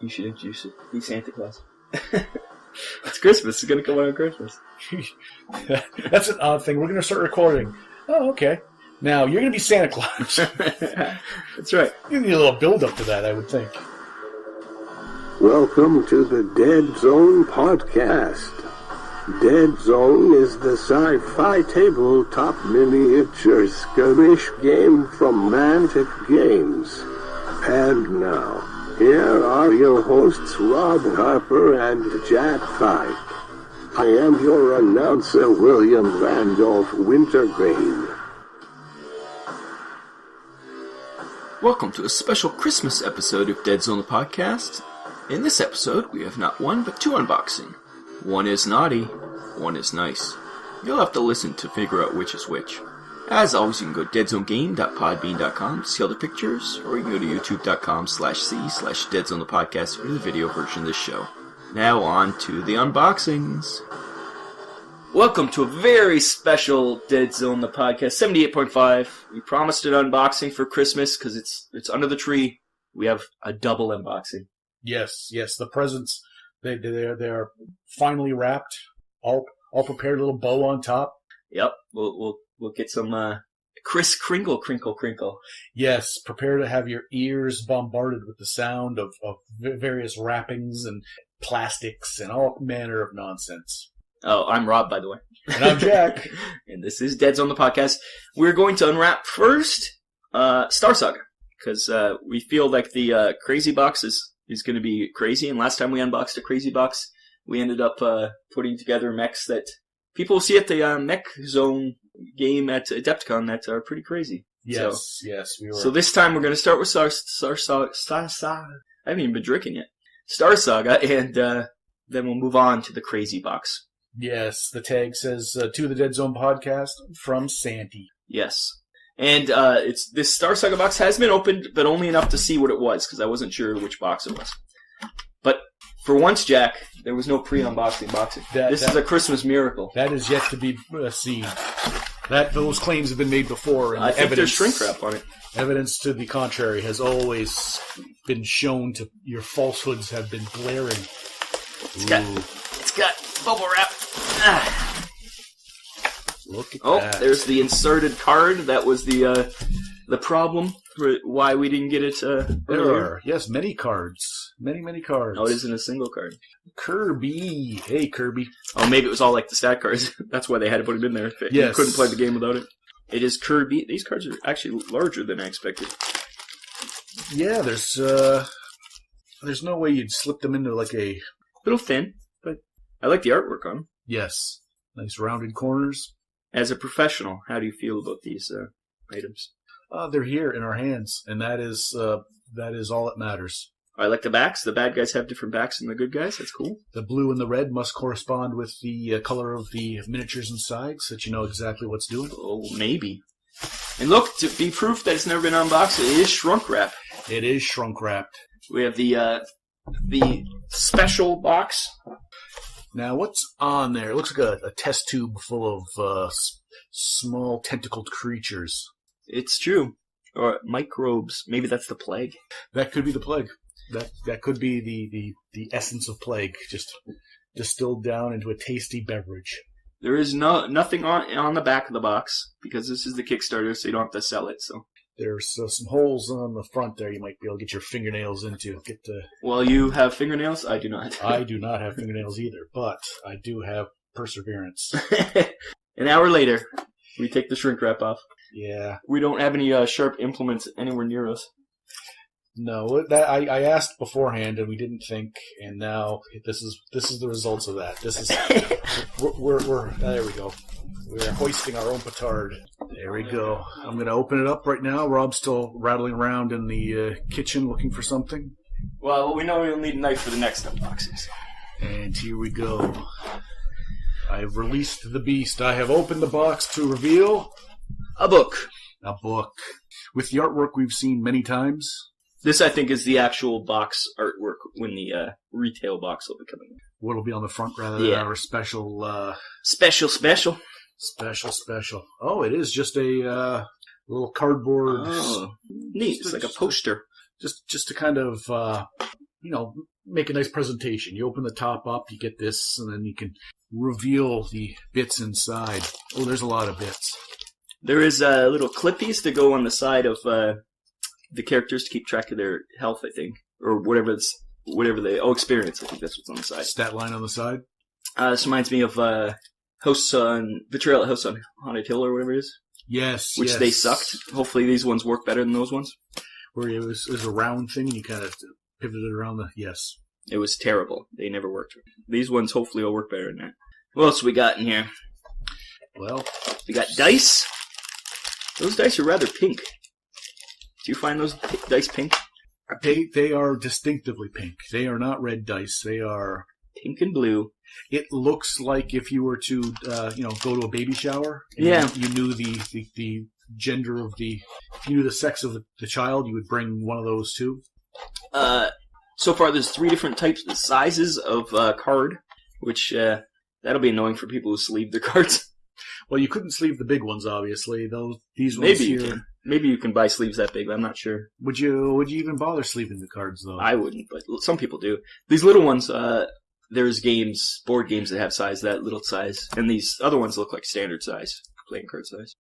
You should introduce it. Be Santa Claus. It's Christmas. It's going to come out on Christmas. That's an odd thing. We're going to start recording. Oh, okay. Now, you're going to be Santa Claus. That's right. You need a little build-up to that, I would think. Welcome to the Deadzone Podcast. Deadzone is the sci-fi tabletop miniature skirmish game from Mantic Games. And now, here are your hosts Rob Harper and Jack Pike. I am your announcer, William Randolph Wintergreen. Welcome to a special Christmas episode of Deadzone the Podcast. In this episode, we have not one, but two unboxing. One is naughty, one is nice. You'll have to listen to figure out which is which. As always, you can go to deadzonegame.podbean.com to see all the pictures, or you can go to youtube.com/c/Deadzone the Podcast for the video version of this show. Now on to the unboxings. Welcome to a very special Deadzone the Podcast, 78.5. We promised an unboxing for Christmas because it's under the tree. We have a double unboxing. Yes. The presents, they're finally wrapped, all prepared, a little bow on top. Yep, we'll get some Kris Kringle crinkle. Yes, prepare to have your ears bombarded with the sound of various wrappings and plastics and all manner of nonsense. Oh, I'm Rob, by the way. And I'm Jack. And this is Deadzone the Podcast. We're going to unwrap first Star Saga, because we feel like the Crazy Box is going to be crazy. And last time we unboxed a Crazy Box, we ended up putting together mechs that people see at the Mech Zone game at Adepticon that are pretty crazy. Yes, we were. So this time we're going to start with Star Saga. I haven't even been drinking yet. Star Saga, and then we'll move on to the Crazy Box. Yes, the tag says, to the Deadzone Podcast from Santy. Yes. And this Star Saga box has been opened, but only enough to see what it was, because I wasn't sure which box it was. But for once, Jack, there was no pre-unboxing boxing. This is a Christmas miracle. That is yet to be seen. Those claims have been made before. And I think there's shrink wrap on it. Evidence to the contrary has always been shown to... Your falsehoods have been glaring. It's got bubble wrap. Look at that. Oh, there's the inserted card. That was the problem for why we didn't get it earlier. There are, yes, many cards. Many cards. No, it isn't a single card. Kirby. Hey, Kirby. Oh, maybe it was all like the stat cards. That's why they had to put them in there. Yes. You couldn't play the game without it. It is Kirby. These cards are actually larger than I expected. Yeah, there's no way you'd slip them into like a... Little thin, but I like the artwork on them. Yes. Nice rounded corners. As a professional, how do you feel about these items? They're here in our hands, and that is all that matters. I like the backs. The bad guys have different backs than the good guys. That's cool. The blue and the red must correspond with the color of the miniatures inside, so that you know exactly what's doing. Oh, maybe. And look, to be proof that it's never been unboxed, it is shrunk wrap. It is shrunk wrapped. We have the special box. Now, what's on there? It looks like a test tube full of small tentacled creatures. It's true. Or microbes. Maybe that's the plague. That could be the plague. That could be the essence of plague, just distilled down into a tasty beverage. There is nothing on the back of the box, because this is the Kickstarter, so you don't have to sell it. So there's some holes on the front there you might be able to get your fingernails into. Well, you have fingernails? I do not. I do not have fingernails either, but I do have perseverance. An hour later, we take the shrink wrap off. Yeah. We don't have any sharp implements anywhere near us. No, I asked beforehand and we didn't think, and now this is the results of that. This is we're there we go. We're hoisting our own petard. There we go. I'm gonna open it up right now. Rob's still rattling around in the kitchen looking for something. Well, we know we'll need a knife for the next unboxings. And here we go. I've released the beast. I have opened the box to reveal a book. A book with the artwork we've seen many times. This, I think, is the actual box artwork when the retail box will be coming. What'll be on the front rather than our special... Special. Oh, it is just a little cardboard... Oh, neat. It's like a poster. Just to kind of, make a nice presentation. You open the top up, you get this, and then you can reveal the bits inside. Oh, there's a lot of bits. There is little clippies to go on the side of the characters to keep track of their health, I think, or whatever they experience. I think that's what's on the side. Stat line on the side. This reminds me of Betrayal at House on Haunted Hill or whatever it is. Yes, which they sucked. Hopefully these ones work better than those ones. Where it was a round thing and you kind of pivoted around the... Yes. It was terrible. They never worked. These ones hopefully will work better than that. What else we got in here? Well... We got dice. Those dice are rather pink. Do you find those dice pink? They are distinctively pink. They are not red dice. They are... Pink and blue. It looks like if you were to, go to a baby shower. Yeah. You knew the gender of if you knew the sex of the child, you would bring one of those too. So far there's 3 different types of sizes of card, which that'll be annoying for people who sleeve their cards. Well, you couldn't sleeve the big ones, obviously. These ones Maybe here. You can. Maybe you can buy sleeves that big, but I'm not sure. Would you even bother sleeving the cards though? I wouldn't, but some people do. These little ones, there's board games that have that little size, and these other ones look like standard size, playing card size.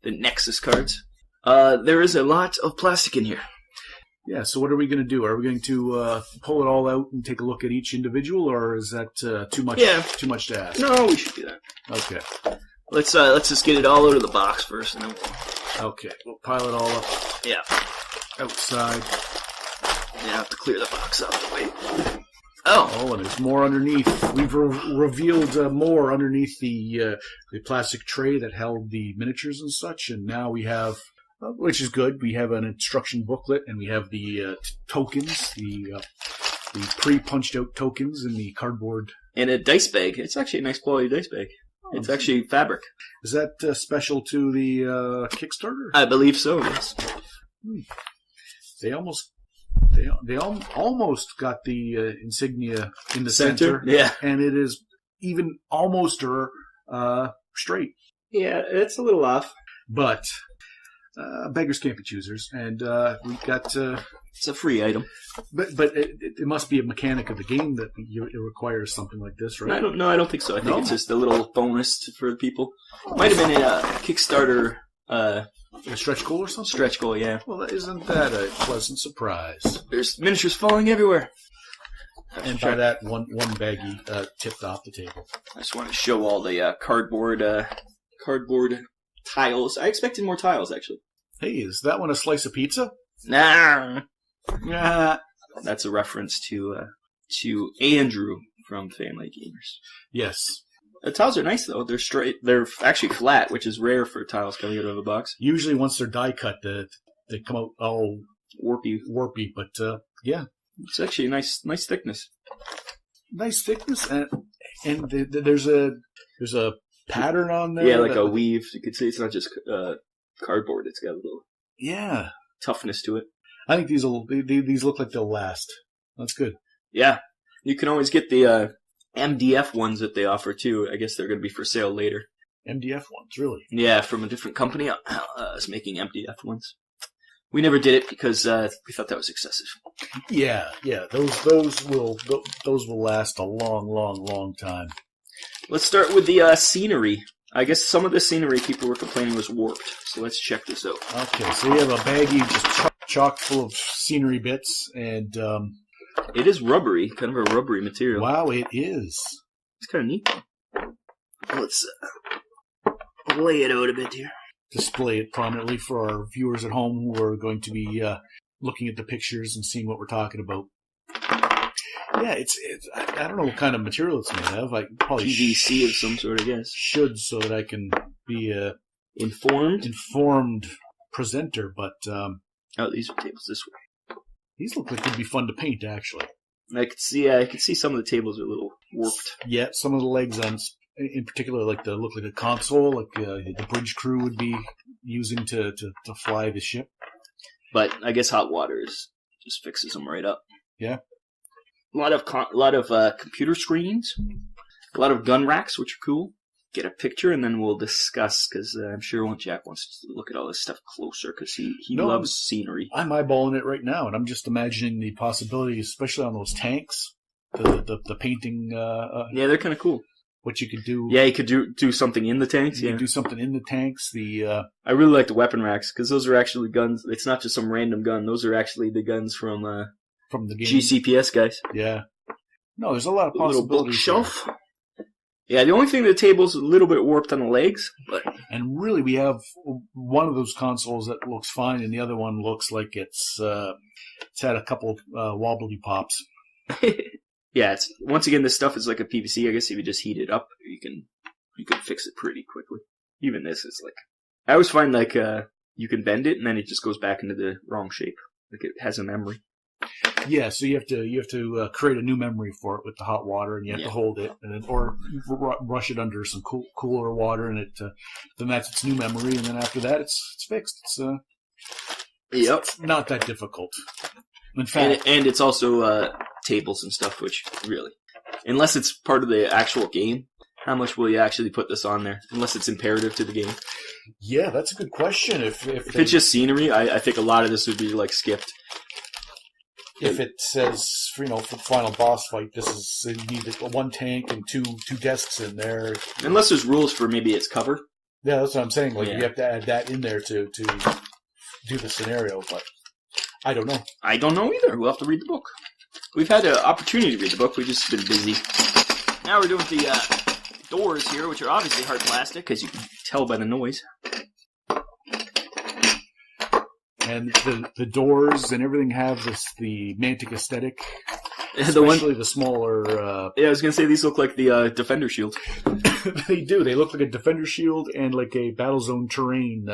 The Nexus cards. There is a lot of plastic in here. Yeah, so what are we going to do? Are we going to pull it all out and take a look at each individual, or is that too much? Yeah. Too much to ask? No, we should do that. Okay. Let's just get it all out of the box first, and then Okay, we'll pile it all up. Yeah. Outside. Yeah, I have to clear the box out of the way. Oh, and there's more underneath. We've revealed more underneath the plastic tray that held the miniatures and such, and now we have, which is good, we have an instruction booklet, and we have the tokens, the pre-punched out tokens in the cardboard. And a dice bag. It's actually a nice quality dice bag. It's actually fabric. Is that special to the Kickstarter? I believe so, yes. They almost got the insignia in the center. Yeah. And it is even almost straight. Yeah, it's a little off. But beggars can't be choosers. And we got... it's a free item. But it must be a mechanic of the game that it requires something like this, right? I don't think so. I think it's just a little bonus for people. Might have been a Kickstarter... a stretch goal or something? Stretch goal, yeah. Well, isn't that a pleasant surprise? There's miniatures falling everywhere. And by that, one baggie tipped off the table. I just want to show all the cardboard tiles. I expected more tiles, actually. Hey, is that one a slice of pizza? Nah. Nah. That's a reference to Andrew from Family Gamers. Yes. The tiles are nice, though. They're straight. They're actually flat, which is rare for tiles coming out of a box. Usually, once they're die cut, they come out all warpy. But yeah, it's actually a nice thickness. Nice thickness, and there's a pattern on there. Yeah, like a weave. You could see it's not just cardboard. It's got a little toughness to it. I think these look like they'll last. That's good. Yeah, you can always get the MDF ones that they offer too. I guess they're going to be for sale later. MDF ones, really? Yeah, from a different company. Is making MDF ones. We never did it because we thought that was excessive. Yeah. Those will last a long time. Let's start with the scenery. I guess some of the scenery people were complaining was warped. So let's check this out. Okay, so we have a baggie just chock full of scenery bits, and it is rubbery, kind of a rubbery material. Wow, it is. It's kind of neat. Let's lay it out a bit here. Display it prominently for our viewers at home who are going to be looking at the pictures and seeing what we're talking about. Yeah, it's I don't know what kind of material it's made of. I probably PVC of some sort, I guess. Should, so that I can be informed presenter. But these are tables this way. These look like they'd be fun to paint, actually. I could see some of the tables are a little warped. Yeah, some of the legs in particular, look like a console, like the bridge crew would be using to fly the ship. But I guess hot water just fixes them right up. Yeah. A lot of computer screens, a lot of gun racks, which are cool. get a picture, and then we'll discuss, because I'm sure Jack wants to look at all this stuff closer, because he loves scenery. I'm eyeballing it right now, and I'm just imagining the possibility, especially on those tanks, the painting. Yeah, they're kind of cool. What you could do. Yeah, you could do something in the tanks. You could do something in the tanks. I really like the weapon racks, because those are actually guns. It's not just some random gun. Those are actually the guns from the game. GCPS guys. Yeah. No, there's a lot of possibilities. Little bookshelf. Yeah, the only thing, the table's a little bit warped on the legs. And really, we have one of those consoles that looks fine, and the other one looks like it's had a couple wobbly pops. Yeah, once again, this stuff is like a PVC. I guess if you just heat it up, you can fix it pretty quickly. Even this is like, I always find like you can bend it and then it just goes back into the wrong shape. Like it has a memory. Yeah, so you have to create a new memory for it with the hot water, and you have to hold it, and then, or rush it under some cooler water, and then that's its new memory, and then after that it's fixed. It's not that difficult. In fact, and it's also tables and stuff, which really, unless it's part of the actual game, how much will you actually put this on there? Unless it's imperative to the game. Yeah, that's a good question. If it's just scenery, I think a lot of this would be like skipped. If it says, for the final boss fight, you need one tank and two desks in there. Unless there's rules for maybe its cover. Yeah, that's what I'm saying. Like you have to add that in there to do the scenario, but I don't know. I don't know either. We'll have to read the book. We've had an opportunity to read the book. We've just been busy. Now we're doing the doors here, which are obviously hard plastic, because you can tell by the noise. And the doors and everything have the Mantic aesthetic, especially the smaller... Yeah, I was going to say these look like the Defender Shield. They do. They look like a Defender Shield and like a Battlezone terrain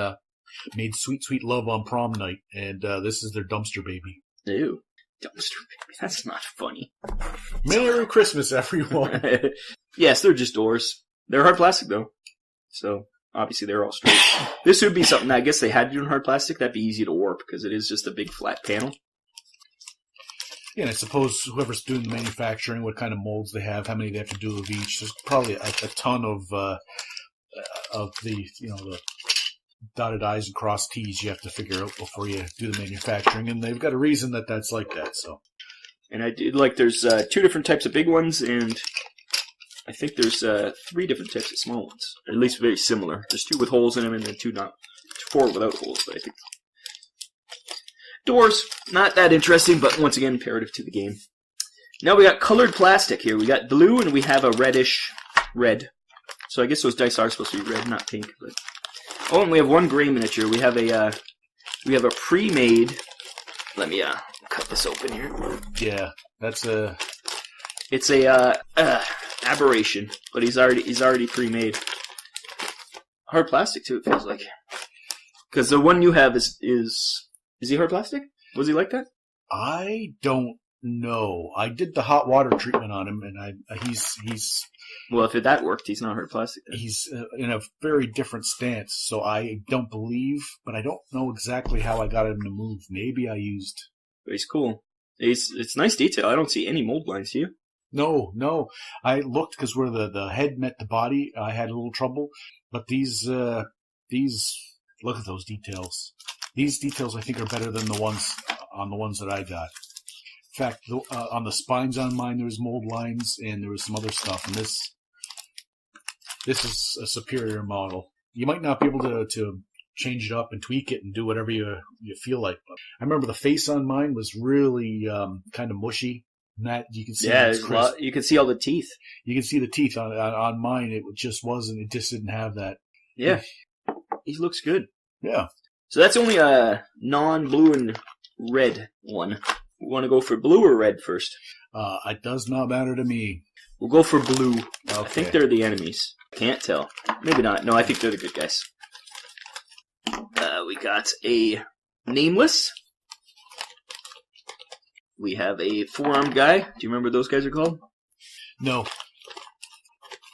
made sweet, sweet love on prom night. And this is their dumpster baby. Ew. Dumpster baby. That's not funny. Merry Christmas, everyone. Yes, they're just doors. They're hard plastic, though. So... obviously, they're all straight. This would be something I guess they had to do in hard plastic. That'd be easy to warp because it is just a big flat panel. Yeah, and I suppose whoever's doing the manufacturing, what kind of molds they have, how many they have to do of each. There's probably a ton of the the dotted I's and crossed T's you have to figure out before you do the manufacturing, and they've got a reason that's like that. So, and I did like there's 2 different types of big ones and. I think there's 3 different types of small ones, or at least very similar. There's 2 with holes in them, and then 4 without holes. But I think doors not that interesting, but once again imperative to the game. Now we got colored plastic here. We got blue, and we have a reddish red. So I guess those dice are supposed to be red, not pink. But and we have 1 gray miniature. We have a pre-made. Let me cut this open here. Yeah, that's a. It's a aberration, but he's already pre-made. Hard plastic too, it feels like. Because the one you have is he hard plastic? Was he like that? I don't know. I did the hot water treatment on him, and he's. Well, if that worked, he's not hard plastic. Then. He's in a very different stance, so I don't believe, but I don't know exactly how I got him to move. Maybe I used. But he's cool. It's nice detail. I don't see any mold lines. Do you? No. I looked because where the head met the body, I had a little trouble. But these look at those details. These details, I think, are better than the ones that I got. In fact, on the spines on mine, there was mold lines, and there was some other stuff. And this is a superior model. You might not be able to change it up and tweak it and do whatever you feel like. But I remember the face on mine was really kind of mushy. That you can see. Yeah, you can see all the teeth. You can see the teeth on mine. It just wasn't. It just didn't have that. Yeah, he looks good. Yeah. So that's only a non-blue and red one. We want to go for blue or red first? It does not matter to me. We'll go for blue. Okay. I think they're the enemies. Can't tell. Maybe not. No, I think they're the good guys. We got a nameless. We have a 4-armed guy. Do you remember what those guys are called? No.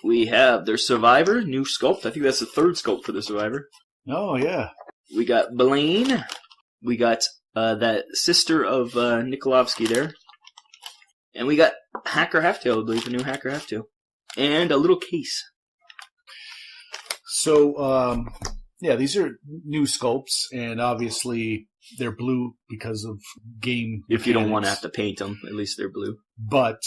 We have their survivor, new sculpt. I think that's the 3rd sculpt for the survivor. Oh, yeah. We got Blaine. We got that sister of Nikolovsky there. And we got Hacker Halftail, I believe, the new Hacker Halftail. And a little case. So, these are new sculpts, and obviously they're blue because of game If you don't want to mechanics. have to paint them, at least they're blue. But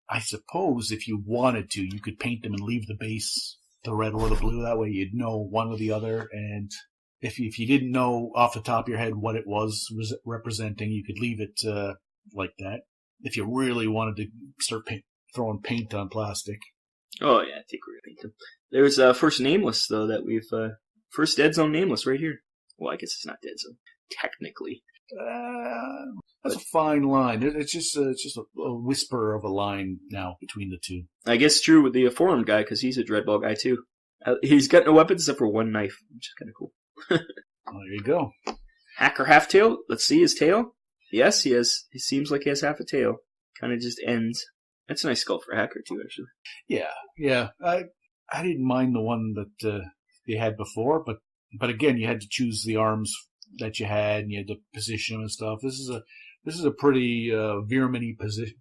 I suppose if you wanted to, you could paint them and leave the base the red or the blue. That way you'd know one or the other. And if you didn't know off the top of your head what it was representing, you could leave it like that. If you really wanted to start throwing paint on plastic. Oh, yeah, I think we're going to paint them. There's first nameless, though, that we've... first Deadzone nameless right here. Well, I guess it's not Deadzone, technically. That's a fine line. It's just a whisper of a line now between the two. I guess true with the forearm guy, because he's a Dreadball guy, too. He's got no weapons except for one knife, which is kind of cool. Well, there you go. Hacker half-tail. Let's see his tail. Yes, he has. He seems like he has half a tail. Kind of just ends. That's a nice skull for a hacker, too, actually. Yeah. I didn't mind the one that they had before, but again, you had to choose the arms that you had, and you had to position them and stuff. This is a pretty Veerman-y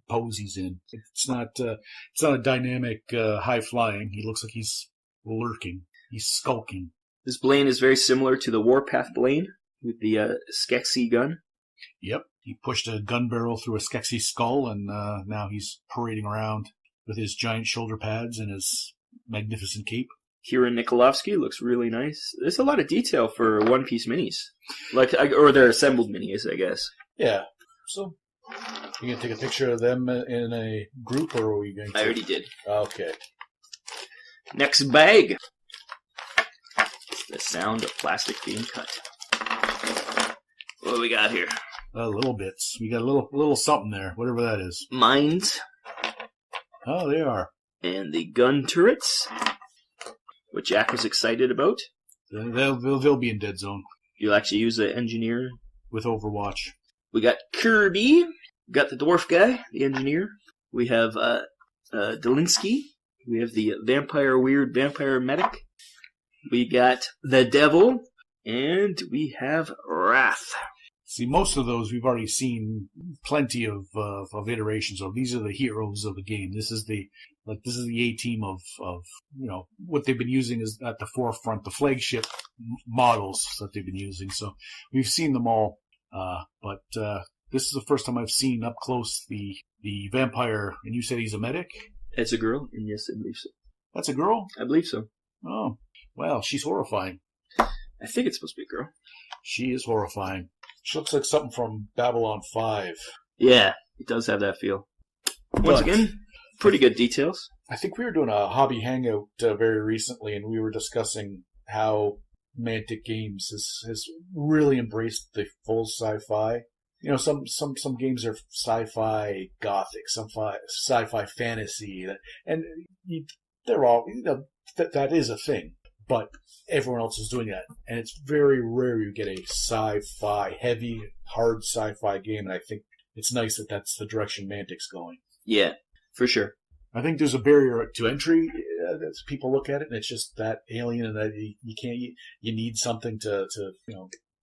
pose he's in. It's not a dynamic high flying. He looks like he's lurking. He's skulking. This Blaine is very similar to the Warpath Blaine with the Skeksis gun. Yep, he pushed a gun barrel through a Skeksis skull, and now he's parading around with his giant shoulder pads and his magnificent cape. Kieran Nikolovsky looks really nice. There's a lot of detail for One Piece minis, or they're assembled minis, I guess. Yeah. So, you gonna take a picture of them in a group, or are we going to? I already did. Okay. Next bag. It's the sound of plastic being cut. What do we got here? Little bits. We got a little something there, whatever that is. Mines. Oh, they are. And the gun turrets, which Jack was excited about. They'll be in Deadzone You'll actually use the engineer. with Overwatch. We got Kirby. We got the dwarf guy, the engineer. We have Delinsky. We have the weird vampire medic. We got the devil. And we have Wrath. See, most of those we've already seen plenty of iterations of. These are the heroes of the game. This is the A-team of what they've been using is at the forefront, the flagship models that they've been using. So we've seen them all, but this is the first time I've seen up close the vampire. And you said he's a medic? It's a girl, and yes, I believe so. That's a girl? I believe so. Oh, well, she's horrifying. I think it's supposed to be a girl. She is horrifying. She looks like something from Babylon 5. Yeah, it does have that feel. Once again, pretty good details. I think we were doing a hobby hangout very recently, and we were discussing how Mantic Games has really embraced the full sci-fi. You know, some games are sci-fi gothic, some sci-fi fantasy, and they're all, that is a thing. But everyone else is doing that, and it's very rare you get a sci-fi, heavy, hard sci-fi game, and I think it's nice that that's the direction Mantic's going. Yeah, for sure. I think there's a barrier to entry as people look at it, and it's just that alien, and that you can't. You need something to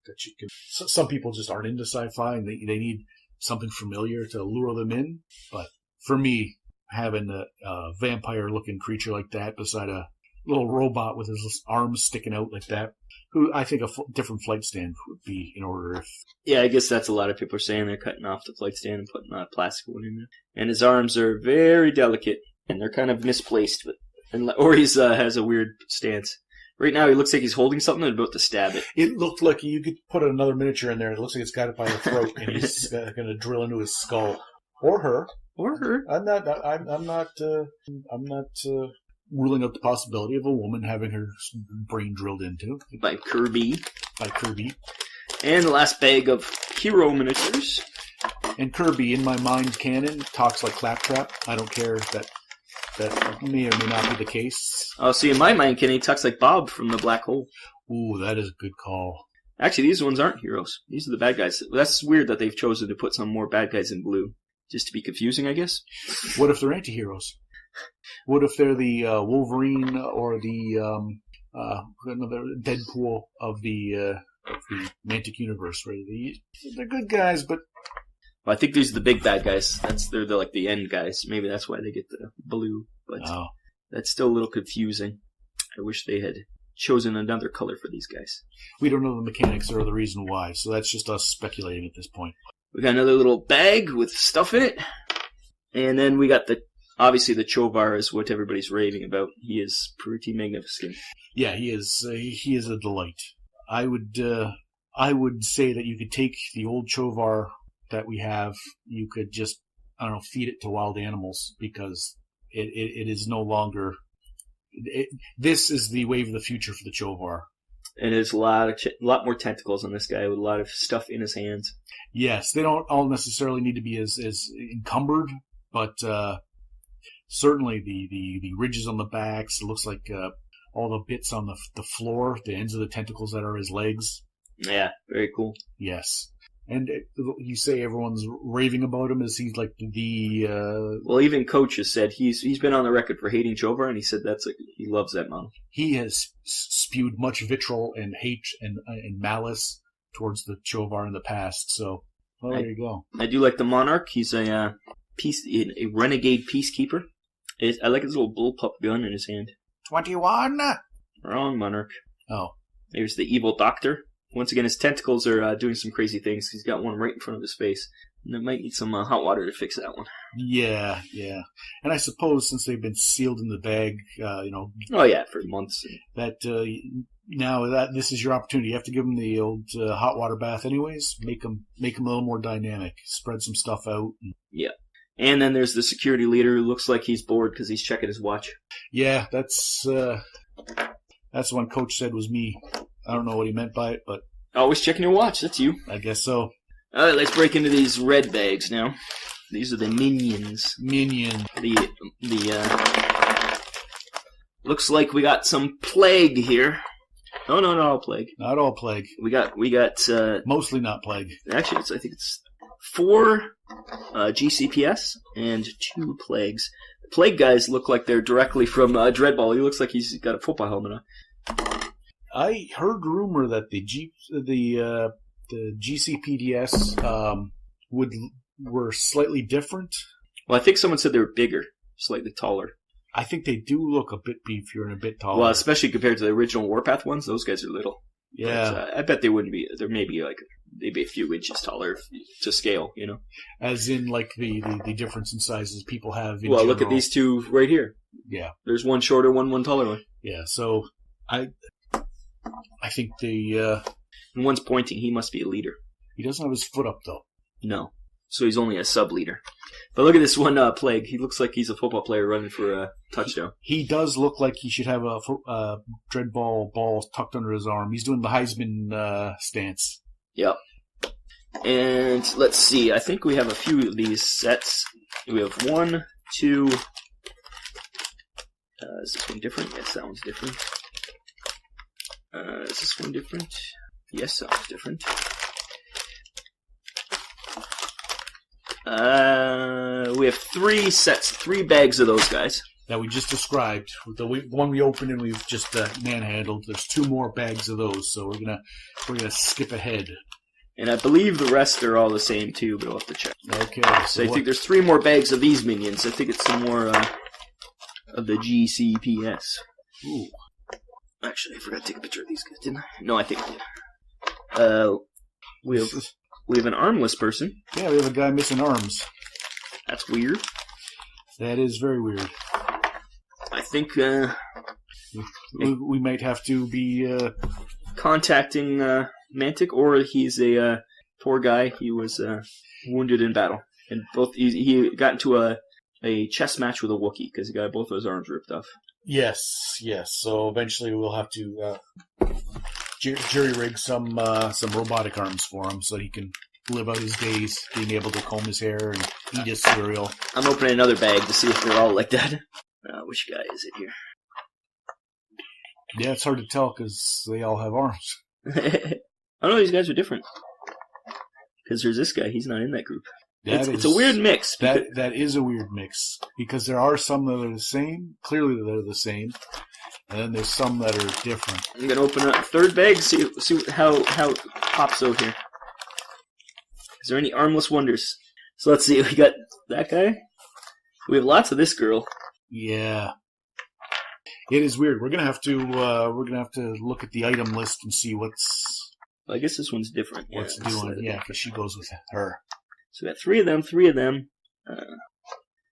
that you can. Some people just aren't into sci-fi, and they need something familiar to lure them in. But for me, having a vampire-looking creature like that beside a little robot with his arms sticking out like that, who I think a different flight stand would be in order. Yeah, I guess that's a lot of people are saying they're cutting off the flight stand and putting a plastic one in there. And his arms are very delicate, and they're kind of misplaced, or he has a weird stance. Right now, he looks like he's holding something and about to stab it. It looked like you could put another miniature in there. It looks like it's got it by the throat, and he's going to drill into his skull, or her. I'm not ruling out the possibility of a woman having her brain drilled into. By Kirby. And the last bag of hero miniatures. And Kirby, in my mind canon, talks like Claptrap. I don't care if that may or may not be the case. Oh, see, in my mind canon, he talks like Bob from the Black Hole. Ooh, that is a good call. Actually, these ones aren't heroes. These are the bad guys. That's weird that they've chosen to put some more bad guys in blue. Just to be confusing, I guess. What if they're anti-heroes? What if they're the Wolverine or the another Deadpool of the Mantic universe? Right? They're good guys, but well, I think these are the big bad guys. They're like the end guys. Maybe that's why they get the blue. But that's still a little confusing. I wish they had chosen another color for these guys. We don't know the mechanics or the reason why, so that's just us speculating at this point. We got another little bag with stuff in it. And then we got obviously the Chovar is what everybody's raving about. He is pretty magnificent. Yeah, he is a delight. I would say that you could take the old Chovar that we have, you could just, I don't know, feed it to wild animals, because it is no longer... this is the wave of the future for the Chovar. And there's a lot more tentacles on this guy with a lot of stuff in his hands. Yes, they don't all necessarily need to be as encumbered, but certainly the ridges on the backs, it looks like all the bits on the floor, the ends of the tentacles that are his legs. Yeah, very cool. Yes. And you say everyone's raving about him. Is he like the... Well, even Coach has said he's been on the record for hating Chovar, and he said he loves that model. He has spewed much vitriol and hate and malice towards the Chovar in the past. So, there you go. I do like the Monarch. He's a renegade peacekeeper. I like his little bullpup gun in his hand. 21. Wrong Monarch. Oh, there's the evil Doctor. Once again, his tentacles are doing some crazy things. He's got one right in front of his face. And it might need some hot water to fix that one. Yeah. And I suppose since they've been sealed in the bag, Oh, yeah, for months. That now that this is your opportunity. You have to give them the old hot water bath anyways. Make them a little more dynamic. Spread some stuff out. Yeah. And then there's the security leader who looks like he's bored because he's checking his watch. Yeah, that's the one Coach said was me. I don't know what he meant by it, but... Always checking your watch, that's you. I guess so. Alright, let's break into these red bags now. These are the minions. Looks like we got some plague here. No, not all plague. Not all plague. We got mostly not plague. Actually, I think it's 4 GCPS and 2 plagues. The plague guys look like they're directly from Dreadball. He looks like he's got a football helmet on. I heard rumor that the GCPDS were slightly different. Well, I think someone said they were bigger, slightly taller. I think they do look a bit beefier and a bit taller. Well, especially compared to the original Warpath ones, those guys are little. Yeah, but, I bet they wouldn't be. They're maybe a few inches taller to scale, As in, like the difference in sizes people have. In well, general. Look at these two right here. Yeah, there's one shorter one taller one. Yeah, so I think the and one's pointing. He must be a leader. He doesn't have his foot up though. No, so he's only a sub leader. But look at this one plague. He looks like he's a football player running for a touchdown. He does look like he should have a dreadball ball tucked under his arm. He's doing the Heisman stance. Yep. And let's see. I think we have a few of these sets. We have 1, 2. Is this one different? Yes, that one's different. Is this one different? Yes, that one's different. We have 3 sets, 3 bags of those guys. That we just described. The one we opened and we've just manhandled. There's 2 more bags of those, so we're gonna skip ahead. And I believe the rest are all the same too, but I'll have to check. Okay. So I think there's 3 more bags of these minions. I think it's some more of the GCPS. Ooh. Actually, I forgot to take a picture of these guys, didn't I? No, I think I did. We have an armless person. Yeah, we have a guy missing arms. That's weird. That is very weird. I think we might have to be contacting Mantic, or he's a poor guy. He was wounded in battle, and he got into a chess match with a Wookiee because he got both of his arms ripped off. Yes. So eventually we'll have to jury rig some robotic arms for him so he can live out his days being able to comb his hair and eat his cereal. I'm opening another bag to see if they're all like that. Which guy is it here? Yeah, it's hard to tell because they all have arms. I know these guys are different. Because there's this guy, he's not in that group. It's a weird mix. That is a weird mix. Because there are some that are the same. Clearly they're the same. And then there's some that are different. I'm going to open up a third bag, see how it pops out here. Is there any armless wonders? So let's see, we got that guy. We have lots of this girl. Yeah. It is weird. We're gonna have to look at the item list and see what's. Well, I guess this one's different. What's doing? Yeah, because she goes with her. So we got three of them.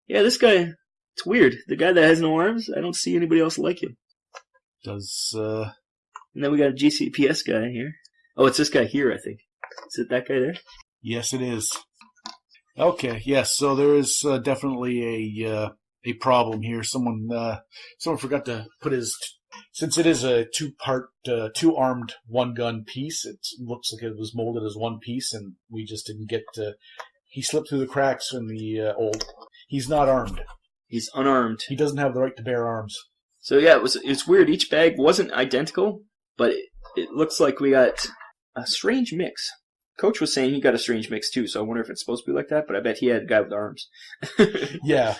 Yeah, this guy. It's weird. The guy that has no arms. I don't see anybody else like him. And then we got a GCPS guy here. Oh, it's this guy here, I think. Is it that guy there? Yes, it is. Okay, yes. So there is definitely a problem here. Someone forgot to put his. Since it is a two-armed, one-gun piece, it looks like it was molded as one piece, and we just didn't get. He slipped through the cracks in the old. He's not armed. He's unarmed. He doesn't have the right to bear arms. So yeah, it's weird. Each bag wasn't identical, but it looks like we got a strange mix. Coach was saying he got a strange mix too, so I wonder if it's supposed to be like that, but I bet he had a guy with arms. Yeah.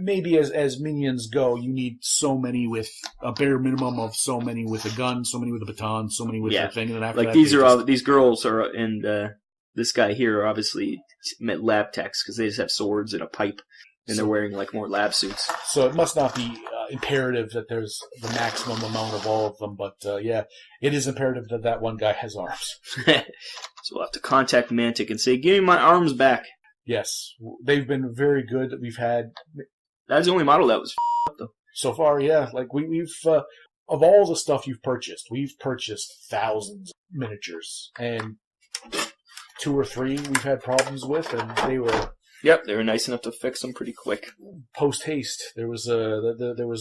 Maybe as minions go, you need so many with a bare minimum of so many with a gun, so many with a baton, so many with a thing, and then after like that, these girls are, and this guy here are obviously lab techs because they just have swords and a pipe, and they're wearing like more lab suits. So it must not be imperative that there's the maximum amount of all of them, but yeah, it is imperative that one guy has arms. So we'll have to contact Mantic and say, give me my arms back. Yes, they've been very good. We've had... That's the only model that was up, though. So far, yeah. Like, we've of all the stuff you've purchased, we've purchased thousands of miniatures, and 2 or 3 we've had problems with, and they were... Yep, they were nice enough to fix them pretty quick. Post haste, there was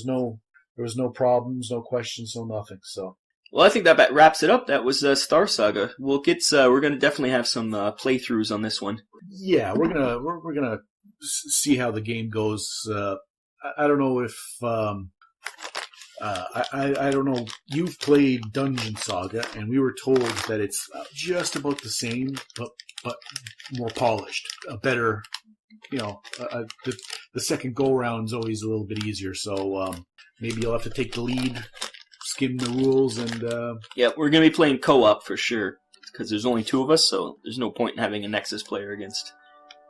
no problems, no questions, no nothing. So, well, I think that wraps it up. That was Star Saga. We're gonna definitely have some playthroughs on this one. Yeah, we're gonna see how the game goes. I don't know if I don't know. You've played Dungeon Saga, and we were told that it's just about the same, but more polished, a better. The second go-round is always a little bit easier, so maybe you'll have to take the lead, skim the rules, and... Yeah, we're going to be playing co-op for sure, because there's only 2 of us, so there's no point in having a Nexus player against.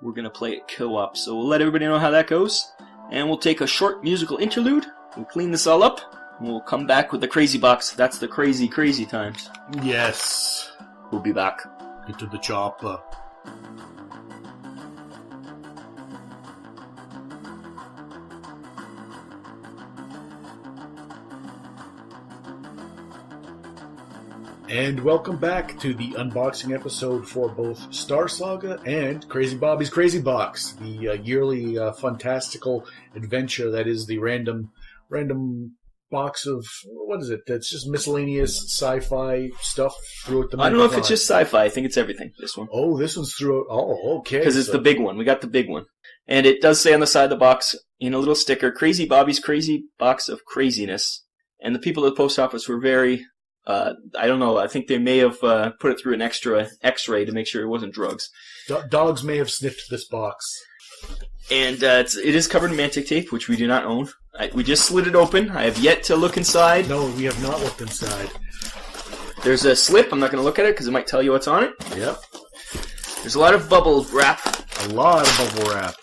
We're going to play it co-op, so we'll let everybody know how that goes, and we'll take a short musical interlude, we'll clean this all up, and we'll come back with the Crazy Box. That's the crazy, crazy times. Yes. We'll be back. Get to the chopper. And welcome back to the unboxing episode for both Star Saga and Crazy Bobby's Crazy Box, the yearly fantastical adventure that is the random box of, what is it? That's just miscellaneous sci-fi stuff throughout the... I don't know if it's just sci-fi. I think it's everything, this one. Oh, this one's throughout... Oh, okay. Because it's the big one. We got the big one. And it does say on the side of the box, in a little sticker, Crazy Bobby's Crazy Box of Craziness. And the people at the post office were very... I don't know. I think they may have put it through an extra X-ray to make sure it wasn't drugs. Dogs may have sniffed this box. And it is covered in Mantic tape, which we do not own. We just slid it open. I have yet to look inside. No, we have not looked inside. There's a slip. I'm not going to look at it because it might tell you what's on it. Yep. There's a lot of bubble wrap. A lot of bubble wrap.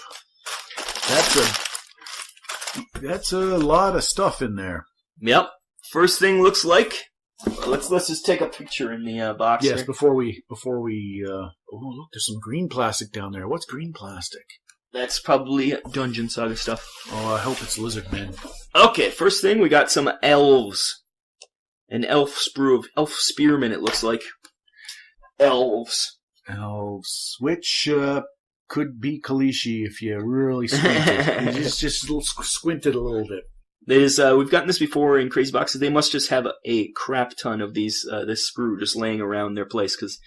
That's a lot of stuff in there. Yep. First thing looks like... Let's just take a picture in the box. Yes, here. before we. Oh, look, there's some green plastic down there. What's green plastic? That's probably Dungeon Saga stuff. Oh, I hope it's Lizard Man. Okay, first thing we got some elves. An elf sprue of elf spearmen. It looks like elves, which could be Kalishi if you really squinted. You just squinted a little bit. We've gotten this before in Crazy Boxes. They must just have a crap ton of these this sprue just laying around their place. Because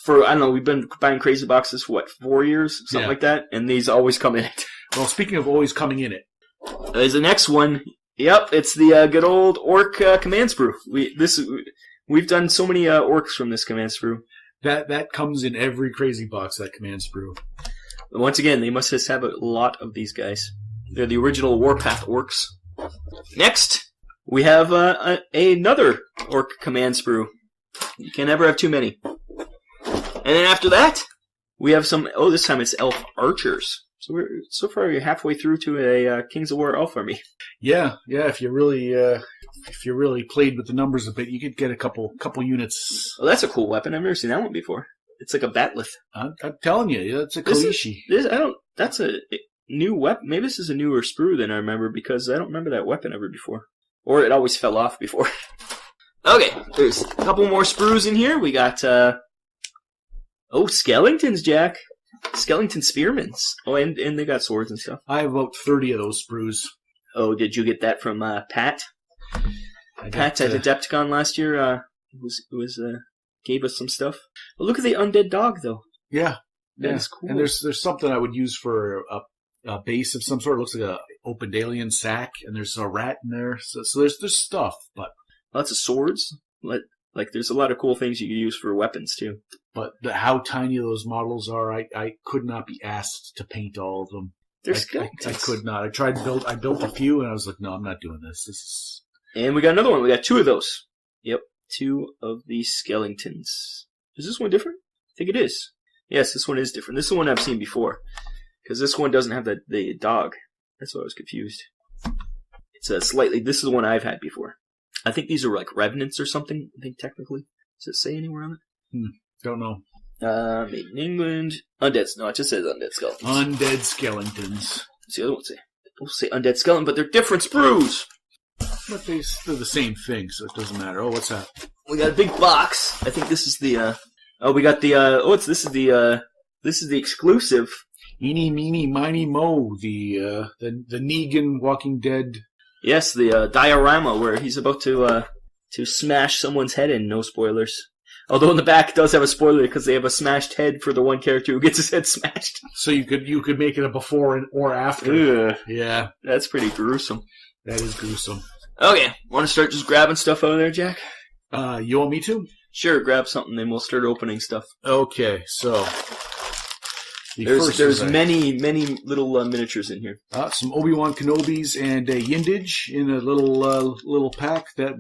I don't know, we've been buying Crazy Boxes for 4 years, something like that, and these always come in it. Well, speaking of always coming in it, there's the next one. Yep, it's the good old Orc command sprue. We've done so many orcs from this command sprue. That comes in every Crazy Box. That command sprue. Once again, they must just have a lot of these guys. They're the original Warpath orcs. Next, we have another Orc command sprue. You can never have too many. And then after that, we have some... Oh, this time it's Elf Archers. So we're halfway through to a Kings of War Elf army. Yeah. If you really played with the numbers a bit, you could get a couple units. Oh, that's a cool weapon. I've never seen that one before. It's like a batleth. I'm telling you, that's a Kalishi. That's a new weapon. Maybe this is a newer sprue than I remember because I don't remember that weapon ever before. Or it always fell off before. Okay, there's a couple more sprues in here. We got, skeletons, Jack. Skeleton spearmins. Oh, and they got swords and stuff. I have about 30 of those sprues. Oh, did you get that from Pat? Pat at Adepticon last year gave us some stuff. Well, look at the undead dog, though. Yeah. That's cool. And there's something I would use for a base of some sort. It looks like a open alien sack, and there's a rat in there. So there's stuff, but lots of swords. Like there's a lot of cool things you can use for weapons too. But how tiny those models are, I could not be asked to paint all of them. I could not. I built a few, and I was like, no, I'm not doing this. And we got another one. We got 2 of those. Yep, 2 of these skeletons. Is this one different? I think it is. Yes, this one is different. This is the one I've seen before. Because this one doesn't have the dog. That's why I was confused. It's this is the one I've had before. I think these are like revenants or something, I think technically. Does it say anywhere on it? Don't know. Made in England. Undead. No, it just says undead skeletons. Undead skeletons. What's the other one say? It'll say undead skeleton, but they're different sprues. But they're the same thing, so it doesn't matter. Oh, what's that? We got a big box. I think this is the, we got the, this is the exclusive. Eeny, meeny, miny, mo. The Negan Walking Dead. Yes, the diorama where he's about to smash someone's head in. No spoilers. Although in the back it does have a spoiler because they have a smashed head for the one character who gets his head smashed. So you could make it a before or after. Ugh. Yeah. That's pretty gruesome. That is gruesome. Okay, want to start just grabbing stuff out of there, Jack? You want me to? Sure, grab something, then we'll start opening stuff. Okay, so there's many little miniatures in here. Some Obi-Wan Kenobis and a Yindage in a little pack. That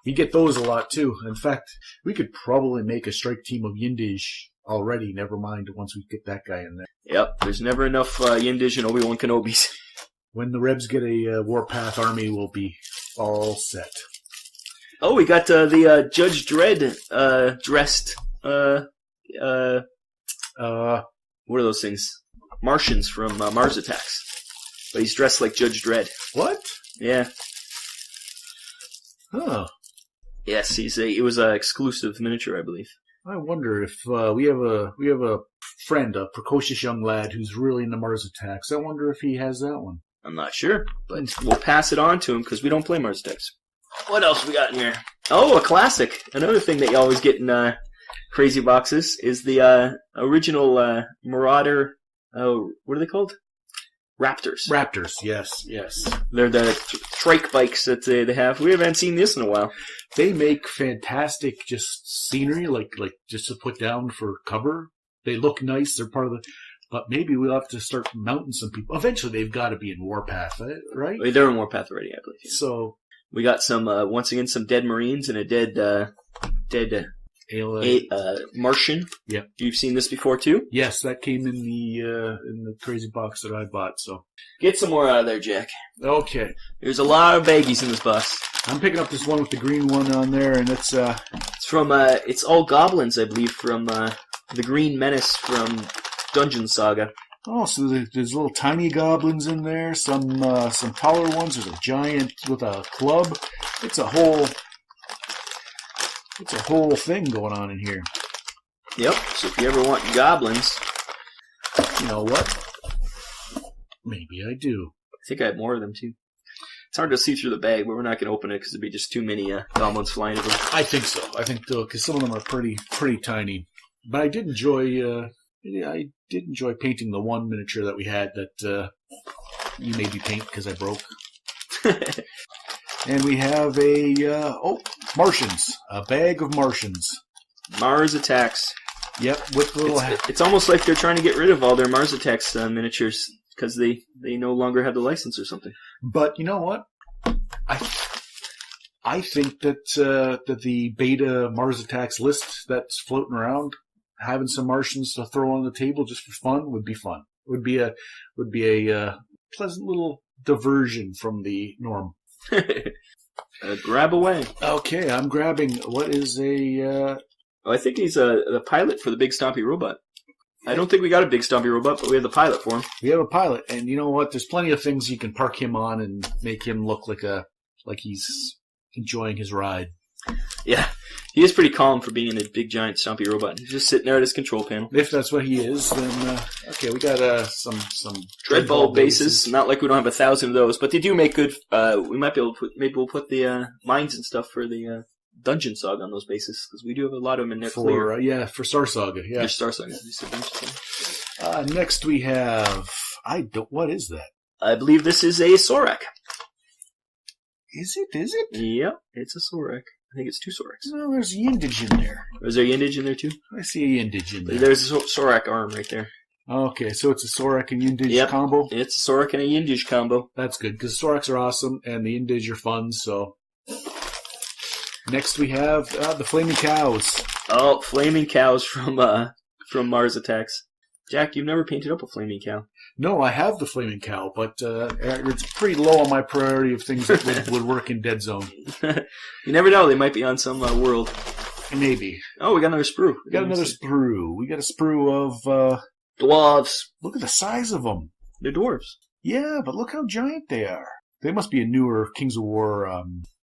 we get those a lot too. In fact, we could probably make a strike team of Yindage already. Never mind once we get that guy in there. Yep, there's never enough Yindage and Obi-Wan Kenobis. When the Rebs get a Warpath army, we'll be all set. Oh, we got the Judge Dredd dressed. What are those things? Martians from Mars Attacks. But he's dressed like Judge Dredd. What? Yeah. Oh. Yes, it was an exclusive miniature, I believe. I wonder if we have a friend, a precocious young lad who's really into Mars Attacks. I wonder if he has that one. I'm not sure, but we'll pass it on to him because we don't play Mars Attacks. What else we got in here? Oh, a classic. Another thing that you always get in crazy boxes is the original Marauder. What are they called? Raptors. Raptors, yes. They're the trike bikes that they have. We haven't seen this in a while. They make fantastic just scenery, like just to put down for cover. They look nice. They're part of the. But maybe we'll have to start mounting some people. Eventually, they've got to be in Warpath, right? They're in Warpath already, I believe. Yeah. So we got some once again some dead Marines and a dead Martian. Yeah, you've seen this before too. Yes, that came in the crazy box that I bought. So get some more out of there, Jack. Okay. There's a lot of baggies in this box. I'm picking up this one with the green one on there, and it's from it's all goblins, I believe, from the Green Menace from Dungeon Saga. Oh, so there's little tiny goblins in there, some taller ones. There's a giant with a club. It's a whole thing going on in here. Yep. So if you ever want goblins, you know what? Maybe I do. I think I have more of them too. It's hard to see through the bag, but we're not going to open it because there'd be just too many goblins flying over. I think so. I think though, because some of them are pretty tiny. But I did enjoy. I did enjoy painting the one miniature that we had that you made me paint because I broke. And we have Martians. A bag of Martians. Mars Attacks. Yep, with little. It's almost like they're trying to get rid of all their Mars Attacks miniatures because they no longer have the license or something. But you know what? I think that the beta Mars Attacks list that's floating around, having some Martians to throw on the table just for fun would be fun. Would be a pleasant little diversion from the norm. Grab away. Okay, I'm grabbing. What is a? I think he's the pilot for the Big Stompy Robot. I don't think we got a Big Stompy Robot, but we have the pilot for him. We have a pilot, and you know what? There's plenty of things you can park him on and make him look like he's enjoying his ride. Yeah, he is pretty calm for being a big, giant, stompy robot. He's just sitting there at his control panel. If that's what he is, then okay, we got some Dreadball bases. Not like we don't have 1,000 of those, but they do make good. We might be able to we'll put the mines and stuff for the Dungeon Saga on those bases because we do have a lot of them in there. For Star Saga. Yeah, Star Saga. Next we have what is that? I believe this is a Sorak. Is it? Yeah, it's a Sorak. I think it's 2 Soraks. No, there's a Yindage in there. Is there a Yindage in there too? I see a Yindage in there. There's a Sorak arm right there. Okay, so it's a Sorak and Yindage combo? It's a Sorak and a Yindage combo. That's good, because Soraks are awesome, and the Yindage are fun, so... Next we have the Flaming Cows. Oh, Flaming Cows from Mars Attacks. Jack, you've never painted up a Flaming Cow. No, I have the Flaming Cow, but it's pretty low on my priority of things that would work in Deadzone. You never know, they might be on some world. Maybe. Oh, we got another sprue. We got a sprue of... Dwarves. Look at the size of them. They're dwarves. Yeah, but look how giant they are. They must be a newer Kings of War...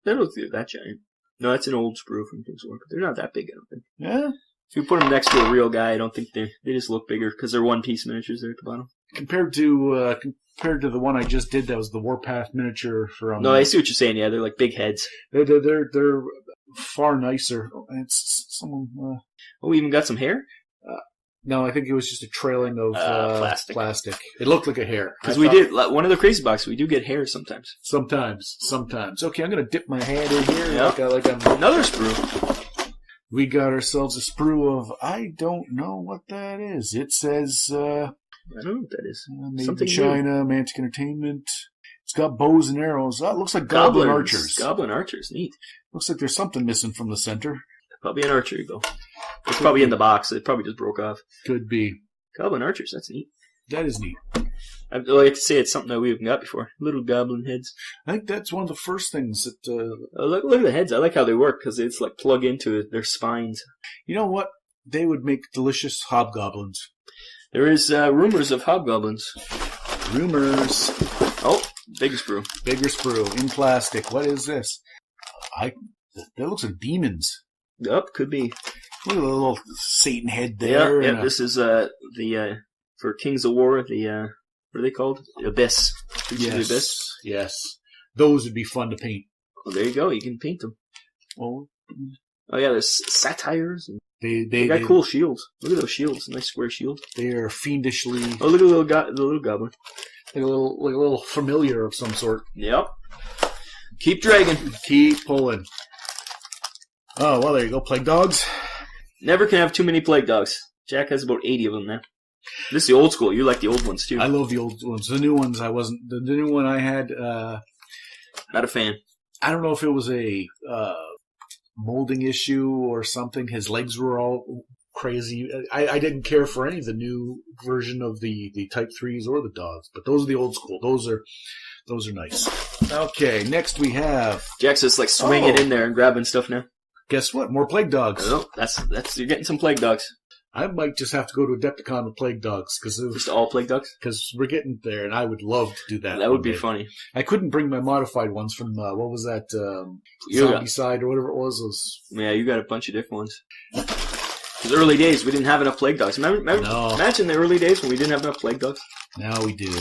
They don't look that giant. No, that's an old sprue from Kings of War, but they're not that big, I don't think. Yeah? If you put them next to a real guy, I don't think they just look bigger because they're one-piece miniatures there at the bottom. Compared to the one I just did, that was the Warpath miniature from. No, I see what you're saying. Yeah, they're like big heads. They're far nicer. It's someone. Oh, we even got some hair. No, I think it was just a trailing of plastic. It looked like a hair. Because we did one of the crazy boxes. We do get hair sometimes. Sometimes. Okay, I'm gonna dip my hand in here. Yep. Like I'm another sprue. We got ourselves a sprue of, I don't know what that is. It says, I don't know what that is. Made in China, Mantic Entertainment. It's got bows and arrows. Oh, it looks like Goblin Archers. Goblin Archers, neat. Looks like there's something missing from the center. Probably an archery, though. It's probably in the box. It probably just broke off. Could be. Goblin Archers, that's neat. That is neat. I'd like to say it's something that we haven't got before. Little goblin heads. I think that's one of the first things that... look at the heads. I like how they work because it's like plug into their spines. You know what? They would make delicious hobgoblins. There is rumors of hobgoblins. Rumors. Oh, bigger sprue. Bigger sprue in plastic. What is this? That looks like demons. Yep, could be. Look at the little Satan head there. Yeah. This is for Kings of War, what are they called? Abyss. Yes. Yes. Those would be fun to paint. Well, there you go. You can paint them. Oh yeah, there's satires. And they got cool shields. Look at those shields. Nice square shield. They are fiendishly... Oh, look at the little goblin. Like a little familiar of some sort. Yep. Keep dragging. Keep pulling. Oh, well, there you go. Plague dogs. Never can have too many plague dogs. Jack has about 80 of them now. This is the old school. You like the old ones, too. I love the old ones. The new ones, I wasn't. The new one I had... Not a fan. I don't know if it was a molding issue or something. His legs were all crazy. I didn't care for any of the new version of the Type 3s or the dogs, but those are the old school. Those are nice. Okay, next we have... Jack's just like swinging in there and grabbing stuff now. Guess what? More plague dogs. Oh, that's you're getting some plague dogs. I might just have to go to Adepticon with plague dogs. Just all plague dogs? Because we're getting there, and I would love to do that. That would be funny. I couldn't bring my modified ones from, what was that, Zombie Side or whatever it was. Yeah, you got a bunch of different ones. Because early days, we didn't have enough plague dogs. Imagine the early days when we didn't have enough plague dogs. Now we do.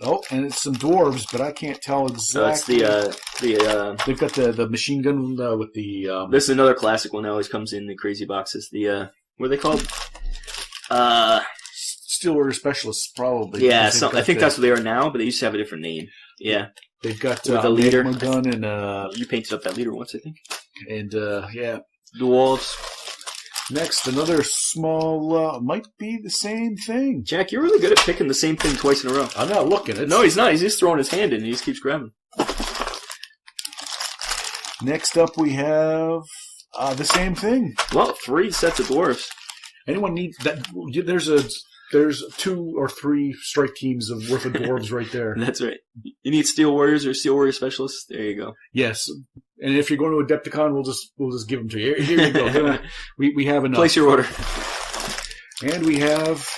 Oh, and it's some dwarves, but I can't tell exactly. They've got the machine gun with the... This is another classic one that always comes in the crazy boxes. What are they called? Steelworker Specialists, probably. Yeah, I think that's what they are now, but they used to have a different name. Yeah. They've got the leader gun and... You painted up that leader once, I think. And, yeah. Dwarves. Next, another small, might be the same thing. Jack, you're really good at picking the same thing twice in a row. I'm not looking. No, he's not. He's just throwing his hand in and he just keeps grabbing. Next up, we have the same thing. Well, 3 sets of dwarves. Anyone needs that? There's a There's 2 or 3 strike teams worth of dwarves right there. That's right. You need Steel Warriors or Steel Warrior Specialists? There you go. Yes. And if you're going to Adepticon, we'll just give them to you. Here you go. we have enough. Place your order. And we have...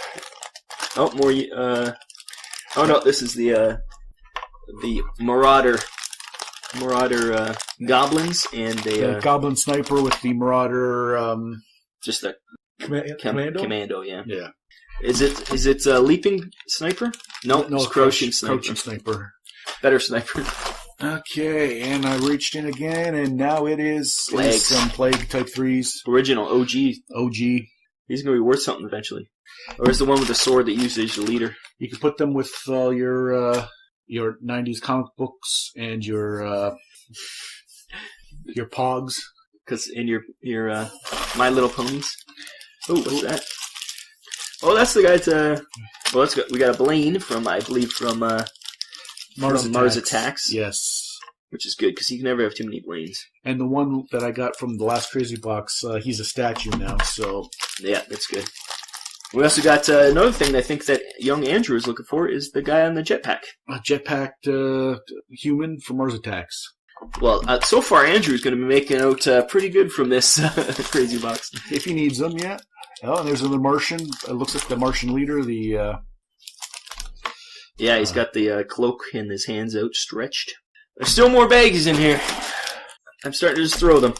Oh, more... oh, no, this is the Marauder Goblins and the Goblin Sniper with the Marauder... just a... Commando? Commando, yeah. Yeah. Is it Leaping Sniper? No, it's Crouching Sniper. Crouching Sniper. Better Sniper. Okay, and I reached in again, and now it is some Plague Type 3s. Original, OG. He's going to be worth something eventually. Or is the one with the sword that you use as your leader? You can put them with your 90s comic books and your Pogs. Because in your My Little Ponies. Oh, what's that? Oh, that's the guy to... Well, we got a Blaine from Mars Attacks. Yes. Which is good, because you can never have too many Blaines. And the one that I got from the last Crazy Box, he's a statue now, so... Yeah, that's good. We also got another thing I think that young Andrew is looking for is the guy on the jetpack. A jetpacked human from Mars Attacks. Well, so far Andrew's going to be making out pretty good from this Crazy Box. If he needs them, yeah. Oh, and there's another Martian. It looks like the Martian leader, Yeah, he's got the cloak and his hands outstretched. There's still more baggies in here. I'm starting to just throw them.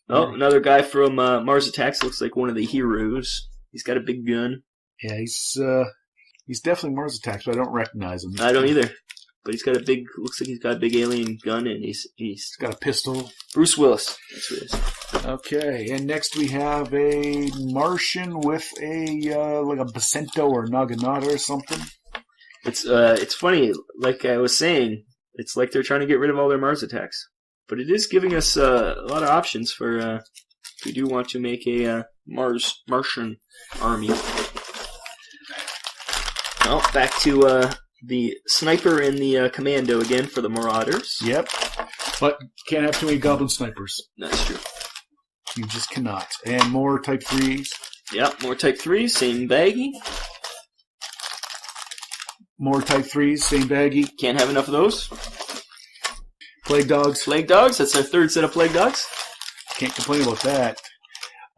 Oh, another guy from Mars Attacks. Looks like one of the heroes. He's got a big gun. Yeah, he's definitely Mars Attacks, but I don't recognize him. I don't either. But he's got a big, looks like he's got a big alien gun, and he's got a pistol. Bruce Willis. That's who it is. Okay, and next we have a Martian with like a Bacento or Naginata or something. It's funny, like I was saying, it's like they're trying to get rid of all their Mars Attacks. But it is giving us a lot of options for if we do want to make a Martian army. Well, back to the Sniper and the Commando again for the Marauders. Yep, but can't have too many Goblin Snipers. That's true. You just cannot. And more Type 3s. Yep, more Type 3s, same baggie. More Type 3s, same baggie. Can't have enough of those. Plague Dogs. Plague Dogs, that's our third set of Plague Dogs. Can't complain about that.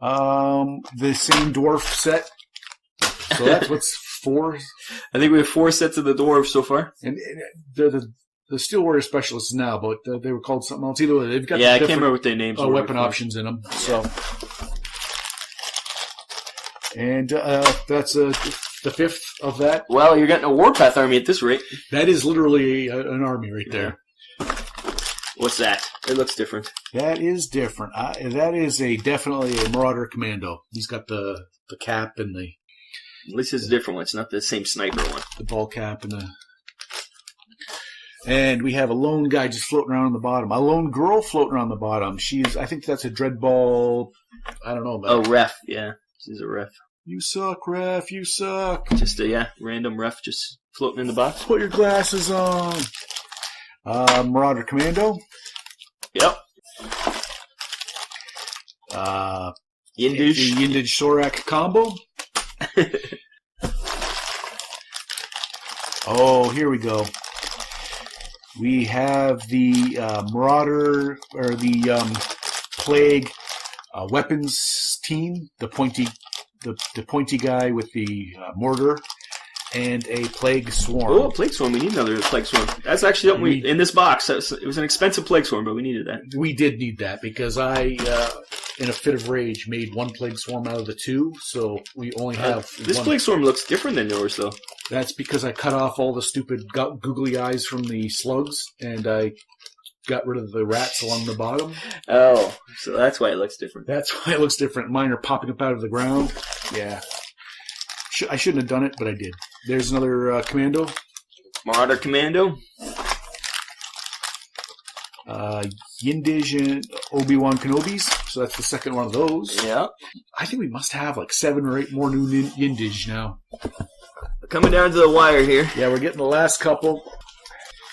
The same dwarf set. So that's what's 4? I think we have 4 sets of the dwarves so far. And the Steel Warrior Specialists now, but they were called something else. Either way, they've got I can't remember what their names were. Weapon options in them. So, and that's the 5th of that. Well, you're getting a Warpath army at this rate. That is literally an army right there. What's that? It looks different. That is different. That is definitely a Marauder Commando. He's got the cap and the... At least it's a different one. It's not the same sniper one. The ball cap and the... And we have a lone guy just floating around on the bottom. A lone girl floating around the bottom. I think that's a Dreadball... I don't know about ref. Yeah. She's a ref. You suck, ref. You suck. Just a, random ref just floating in the box. Put your glasses on. Marauder Commando. Yep. Yindij. Yindij Sorak combo. Oh, here we go. We have the Marauder, or the Plague weapons team, the pointy guy with the mortar, and a Plague Swarm. Oh, a Plague Swarm. We need another Plague Swarm. That's actually something in this box. It was an expensive Plague Swarm, but we needed that. We did need that because I, in a fit of rage, made 1 Plague Swarm out of the 2, so we only have This one. Plague Swarm looks different than yours, though. That's because I cut off all the stupid googly eyes from the slugs, and I got rid of the rats along the bottom. Oh, so that's why it looks different. That's why it looks different. Mine are popping up out of the ground. Yeah. I shouldn't have done it, but I did. There's another Commando. Marauder Commando. Yindij and Obi-Wan Kenobis. So that's the second one of those. Yeah. I think we must have like 7 or 8 more new Yindij now. Coming down to the wire here. Yeah, we're getting the last couple.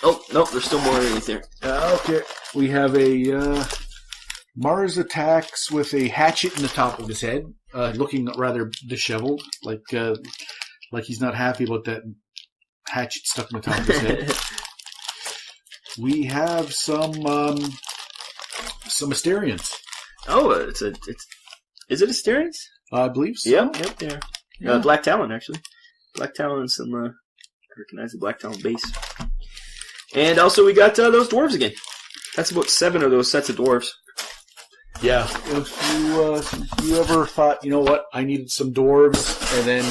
Oh, nope, there's still more underneath there. Okay. We have a Mars Attacks with a hatchet in the top of his head. looking rather disheveled, like he's not happy about that hatchet stuck in the top of his head. We have some Asterians. Oh, is it Asterians? I believe so. Yep, there. Yeah. Black Talon, actually. Black Talon and some, I recognize the Black Talon base. And also we got those dwarves again. That's about 7 of those sets of dwarves. Yeah. If you ever thought, you know what, I needed some dwarves, and then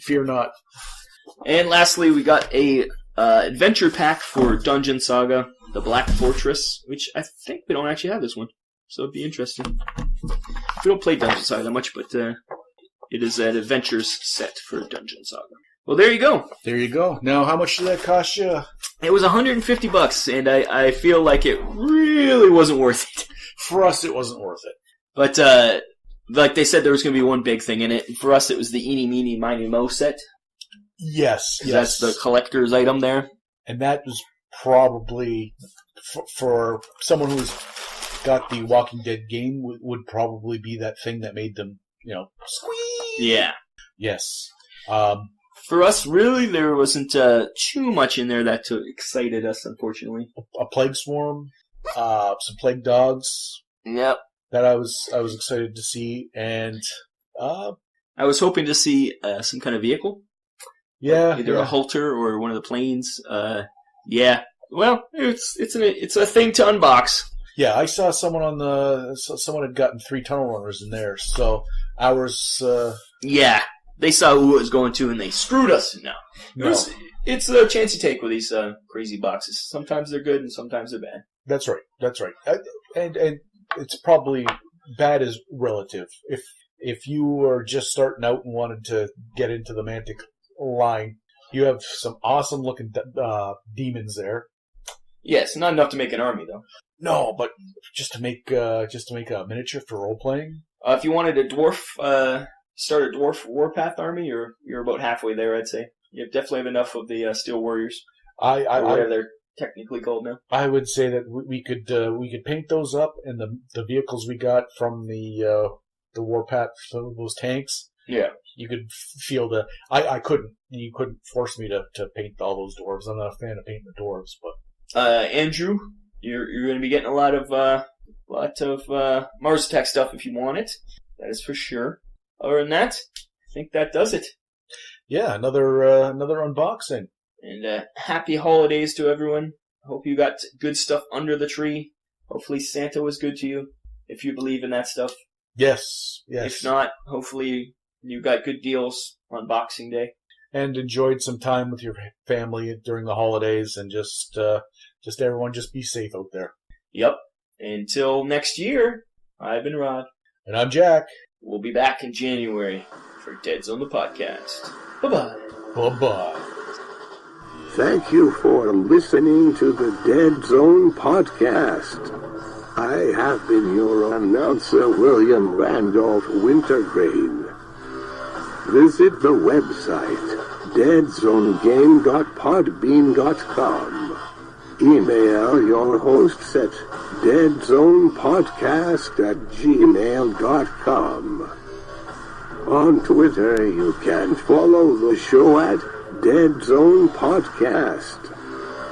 fear not. And lastly, we got a adventure pack for Dungeon Saga, the Black Fortress, which I think we don't actually have this one. So it'd be interesting. We don't play Dungeon Saga that much, but it is an adventures set for Dungeon Saga. Well, there you go. There you go. Now, how much did that cost you? It was $150, and I feel like it really wasn't worth it. For us, it wasn't worth it. But, like they said, there was going to be one big thing in it. For us, it was the Eeny, Meeny, Miny, Mo set. Yes. That's the collector's item there. And that was probably, for someone who's got the Walking Dead game, would probably be that thing that made them, squeeze. Yeah. Yes. For us, really, there wasn't too much in there that excited us, unfortunately. A plague swarm, some plague dogs. Yep. That I was excited to see, and I was hoping to see some kind of vehicle. Yeah, either a halter or one of the planes. Yeah. Well, it's a thing to unbox. Yeah, I saw someone had gotten 3 tunnel runners in there, so ours. Yeah, they saw who it was going to, and they screwed us. No. It's a chance you take with these crazy boxes. Sometimes they're good, and sometimes they're bad. That's right. And it's probably bad is relative. If you are just starting out and wanted to get into the Mantic line, you have some awesome looking demons there. Yes, not enough to make an army though. No, but just to make a miniature for role playing. If you wanted a dwarf, start a dwarf warpath army, you're about halfway there, I'd say. You definitely have enough of the Steel Warriors. Or whatever they're technically called now. I would say that we could paint those up, and the vehicles we got from the warpath, those tanks. Yeah, you could feel the. I couldn't. You couldn't force me to paint all those dwarves. I'm not a fan of painting the dwarves, but Andrew, you're going to be getting a lot of Mars Attack stuff if you want it. That is for sure. Other than that, I think that does it. Yeah, another unboxing. And happy holidays to everyone. Hope you got good stuff under the tree. Hopefully Santa was good to you, if you believe in that stuff. Yes. If not, hopefully you got good deals on Boxing Day. And enjoyed some time with your family during the holidays, and just everyone just be safe out there. Yep. Until next year, I've been Rod. And I'm Jack. We'll be back in January for Deadzone the Podcast. Bye-bye. Bye-bye. Thank you for listening to the Deadzone Podcast. I have been your announcer, William Randolph Wintergreen. Visit the website, deadzonegame.podbean.com. Email your hosts at deadzonepodcast@gmail.com. On Twitter, you can follow the show at Deadzone Podcast.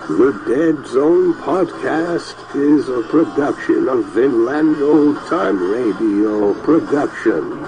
The Deadzone Podcast is a production of Vinland Old Time Radio Productions.